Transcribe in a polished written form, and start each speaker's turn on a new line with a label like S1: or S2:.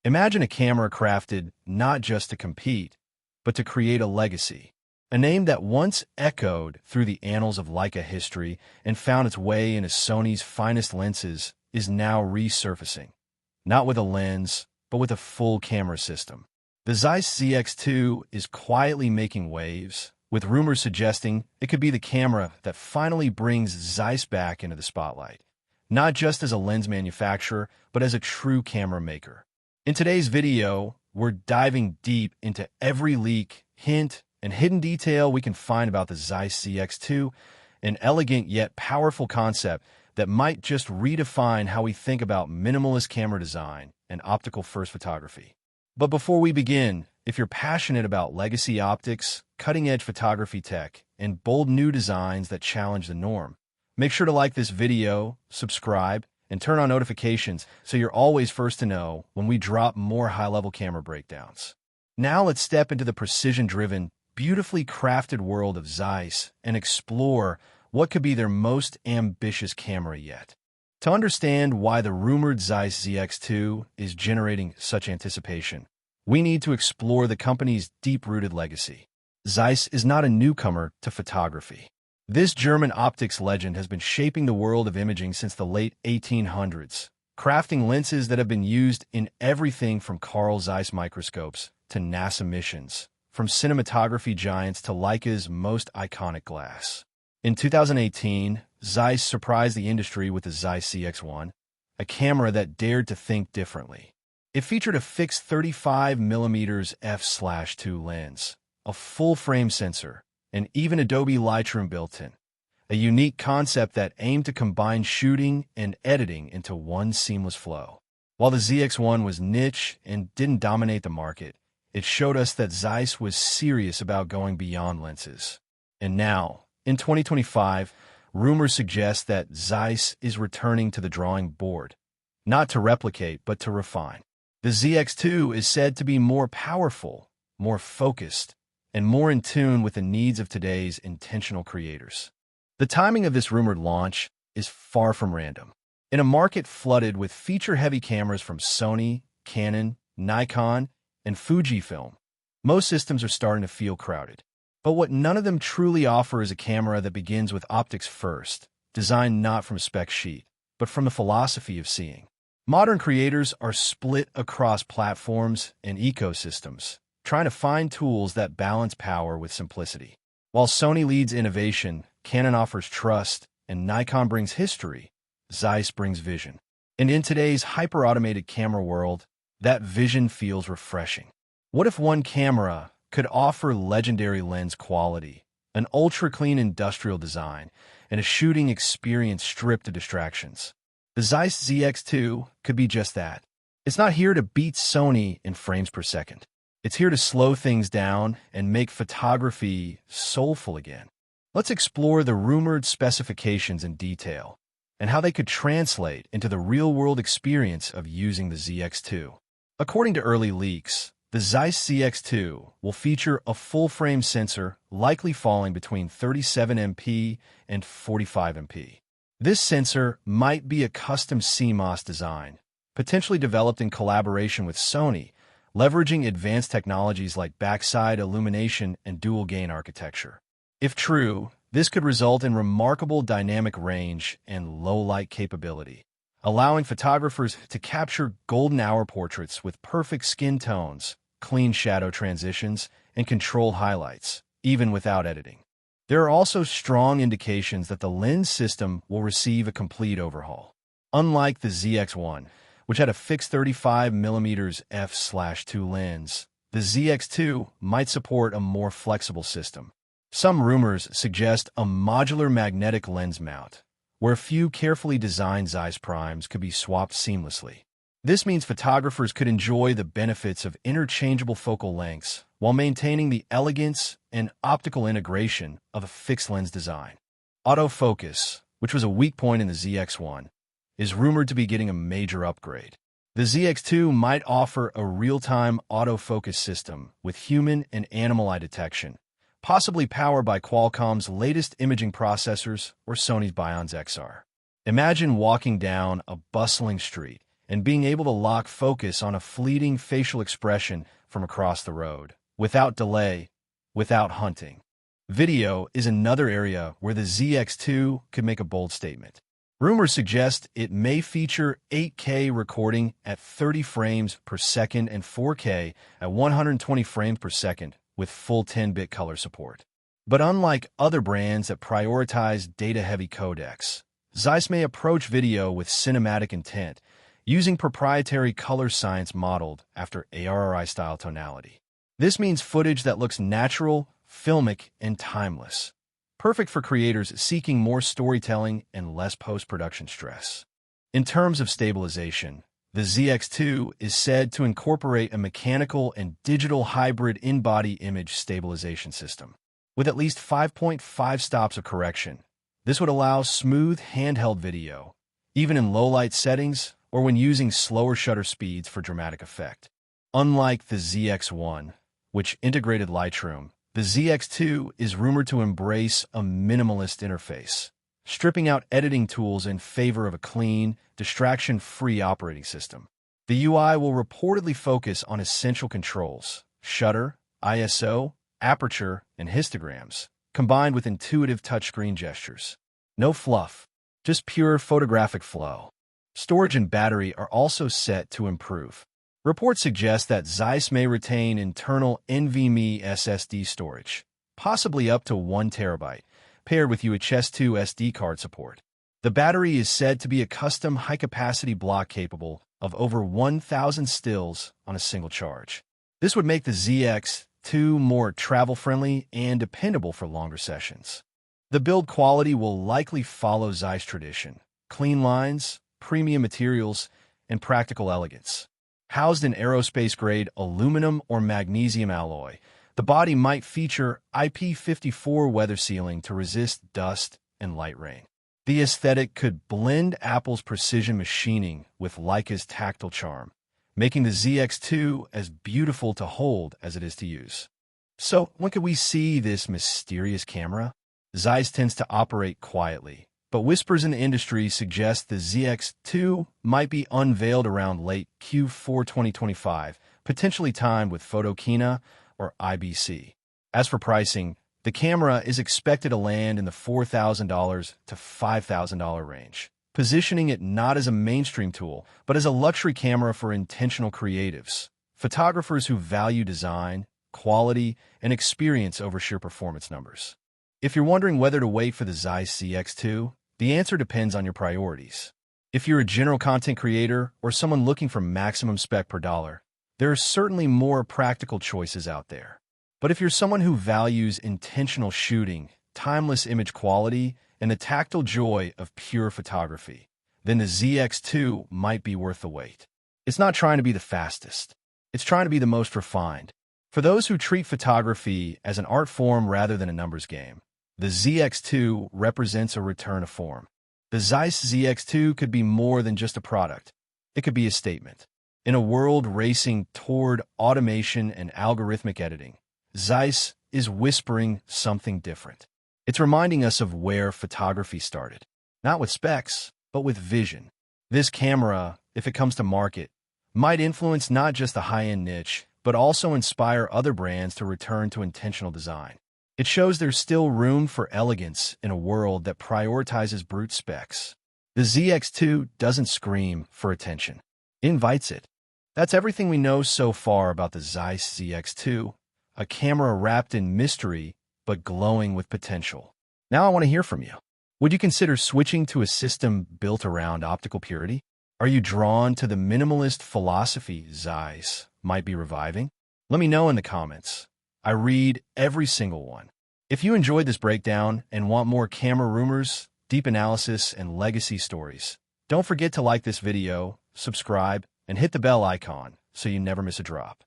S1: Imagine a camera crafted not just to compete, but to create a legacy. A name that once echoed through the annals of Leica history and found its way into Sony's finest lenses is now resurfacing. Not with a lens, but with a full camera system. The Zeiss ZX II is quietly making waves, with rumors suggesting it could be the camera that finally brings Zeiss back into the spotlight, not just as a lens manufacturer, but as a true camera maker. In today's video, we're diving deep into every leak, hint, and hidden detail we can find about the Zeiss ZX II, an elegant yet powerful concept that might just redefine how we think about minimalist camera design and optical-first photography. But before we begin, if you're passionate about legacy optics, cutting-edge photography tech, and bold new designs that challenge the norm, make sure to like this video, subscribe, and turn on notifications so you're always first to know when we drop more high-level camera breakdowns. Now let's step into the precision-driven, beautifully crafted world of Zeiss and explore what could be their most ambitious camera yet. To understand why the rumored Zeiss ZX II is generating such anticipation, we need to explore the company's deep-rooted legacy. Zeiss is not a newcomer to photography. This German optics legend has been shaping the world of imaging since the late 1800s, crafting lenses that have been used in everything from Carl Zeiss microscopes to NASA missions, from cinematography giants to Leica's most iconic glass. In 2018, Zeiss surprised the industry with the Zeiss ZX I, a camera that dared to think differently. It featured a fixed 35mm f/2 lens, a full-frame sensor, and even Adobe Lightroom built-in, a unique concept that aimed to combine shooting and editing into one seamless flow. While the ZX I was niche and didn't dominate the market, it showed us that Zeiss was serious about going beyond lenses. And now, in 2025, rumors suggest that Zeiss is returning to the drawing board, not to replicate, but to refine. The ZX II is said to be more powerful, more focused, and more in tune with the needs of today's intentional creators. The timing of this rumored launch is far from random. In a market flooded with feature-heavy cameras from Sony, Canon, Nikon, and Fujifilm, most systems are starting to feel crowded. But what none of them truly offer is a camera that begins with optics first, designed not from a spec sheet, but from the philosophy of seeing. Modern creators are split across platforms and ecosystems, trying to find tools that balance power with simplicity. While Sony leads innovation, Canon offers trust, and Nikon brings history, Zeiss brings vision. And in today's hyper-automated camera world, that vision feels refreshing. What if one camera could offer legendary lens quality, an ultra-clean industrial design, and a shooting experience stripped of distractions? The Zeiss ZX II could be just that. It's not here to beat Sony in frames per second. It's here to slow things down and make photography soulful again. Let's explore the rumored specifications in detail and how they could translate into the real-world experience of using the ZX II. According to early leaks, the Zeiss ZX II will feature a full-frame sensor likely falling between 37MP and 45MP. This sensor might be a custom CMOS design, potentially developed in collaboration with Sony, leveraging advanced technologies like backside illumination and dual-gain architecture. If true, this could result in remarkable dynamic range and low-light capability, allowing photographers to capture golden-hour portraits with perfect skin tones, clean shadow transitions, and controlled highlights, even without editing. There are also strong indications that the lens system will receive a complete overhaul. Unlike the ZX I, which had a fixed 35mm f/2 lens, the ZX II might support a more flexible system. Some rumors suggest a modular magnetic lens mount, where a few carefully designed Zeiss primes could be swapped seamlessly. This means photographers could enjoy the benefits of interchangeable focal lengths while maintaining the elegance and optical integration of a fixed lens design. Autofocus, which was a weak point in the ZX I, is rumored to be getting a major upgrade. The ZX II might offer a real-time autofocus system with human and animal eye detection, possibly powered by Qualcomm's latest imaging processors or Sony's Bionz XR. Imagine walking down a bustling street and being able to lock focus on a fleeting facial expression from across the road, without delay, without hunting. Video is another area where the ZX2 could make a bold statement. Rumors suggest it may feature 8K recording at 30 frames per second and 4K at 120 frames per second with full 10-bit color support. But unlike other brands that prioritize data-heavy codecs, Zeiss may approach video with cinematic intent, using proprietary color science modeled after ARRI-style tonality. This means footage that looks natural, filmic, and timeless, perfect for creators seeking more storytelling and less post-production stress. In terms of stabilization, the ZX2 is said to incorporate a mechanical and digital hybrid in-body image stabilization system. With at least 5.5 stops of correction, this would allow smooth handheld video, even in low-light settings or when using slower shutter speeds for dramatic effect. Unlike the ZX1, which integrated Lightroom, the ZX2 is rumored to embrace a minimalist interface, stripping out editing tools in favor of a clean, distraction-free operating system. The UI will reportedly focus on essential controls: shutter, ISO, aperture, and histograms, combined with intuitive touchscreen gestures. No fluff, just pure photographic flow. Storage and battery are also set to improve. Reports suggest that Zeiss may retain internal NVMe SSD storage, possibly up to 1 TB, paired with UHS-2 SD card support. The battery is said to be a custom high-capacity block capable of over 1,000 stills on a single charge. This would make the ZX2 more travel-friendly and dependable for longer sessions. The build quality will likely follow Zeiss tradition: clean lines, premium materials, and practical elegance. Housed in aerospace-grade aluminum or magnesium alloy, the body might feature IP54 weather sealing to resist dust and light rain. The aesthetic could blend Apple's precision machining with Leica's tactile charm, making the ZX2 as beautiful to hold as it is to use. So, when could we see this mysterious camera? Zeiss tends to operate quietly, but whispers in the industry suggest the ZX2 might be unveiled around late Q4 2025, potentially timed with Photokina or IBC. As for pricing, the camera is expected to land in the $4,000 to $5,000 range, positioning it not as a mainstream tool, but as a luxury camera for intentional creatives, photographers who value design, quality, and experience over sheer performance numbers. If you're wondering whether to wait for the Zeiss ZX2, the answer depends on your priorities. If you're a general content creator or someone looking for maximum spec per dollar, there are certainly more practical choices out there. But if you're someone who values intentional shooting, timeless image quality, and the tactile joy of pure photography, then the ZX2 might be worth the wait. It's not trying to be the fastest. It's trying to be the most refined. For those who treat photography as an art form rather than a numbers game, the ZX2 represents a return to form. The Zeiss ZX2 could be more than just a product. It could be a statement. In a world racing toward automation and algorithmic editing, Zeiss is whispering something different. It's reminding us of where photography started. Not with specs, but with vision. This camera, if it comes to market, might influence not just the high-end niche, but also inspire other brands to return to intentional design. It shows there's still room for elegance in a world that prioritizes brute specs. The ZX2 doesn't scream for attention. It invites it. That's everything we know so far about the Zeiss ZX2, a camera wrapped in mystery but glowing with potential. Now I want to hear from you. Would you consider switching to a system built around optical purity? Are you drawn to the minimalist philosophy Zeiss might be reviving? Let me know in the comments. I read every single one. If you enjoyed this breakdown and want more camera rumors, deep analysis, and legacy stories, don't forget to like this video, subscribe, and hit the bell icon so you never miss a drop.